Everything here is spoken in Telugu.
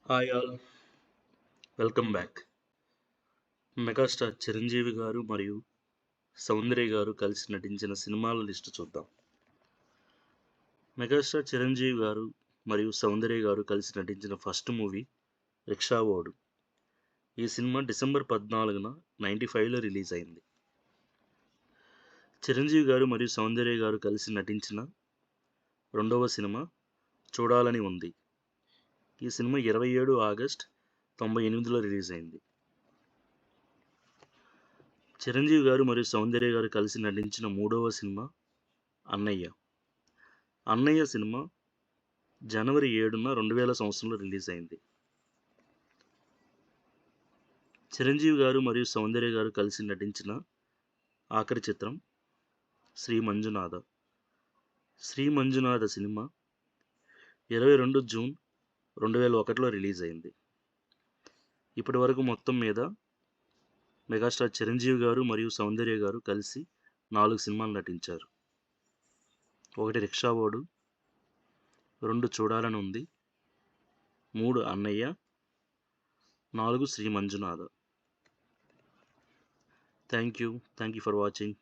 Hi all, welcome back. Megastar Chiranjeevi గారు మరియు సౌందర్య గారు కలిసి నటించిన సినిమాల లిస్టు చూద్దాం. మెగాస్టార్ చిరంజీవి గారు మరియు సౌందర్య గారు కలిసి నటించిన ఫస్ట్ మూవీ రిక్షావోడు. ఈ సినిమా డిసెంబర్ 14న 95లో రిలీజ్ అయింది. చిరంజీవి గారు మరియు సౌందర్య గారు కలిసి నటించిన రెండవ సినిమా చూడాలని ఉంది. ఈ సినిమా 27 ఆగస్ట్ 98లో రిలీజ్ అయింది. చిరంజీవి గారు మరియు సౌందర్య గారు కలిసి నటించిన మూడవ సినిమా అన్నయ్య. అన్నయ్య సినిమా జనవరి 7న 2000 సంవత్సరంలో రిలీజ్ అయింది. చిరంజీవి గారు మరియు సౌందర్య గారు కలిసి నటించిన ఆఖరి చిత్రం శ్రీ మంజునాథ. శ్రీ మంజునాథ సినిమా 22 జూన్ 2001లో రిలీజ్ అయింది. ఇప్పటి వరకు మొత్తం మీద మెగాస్టార్ చిరంజీవి గారు మరియు సౌందర్య గారు కలిసి 4 సినిమాలు నటించారు. 1 రిక్షావోడు, 2 చూడాలని ఉంది, 3 అన్నయ్య, 4 Sri Manjunatha. Thank you for watching.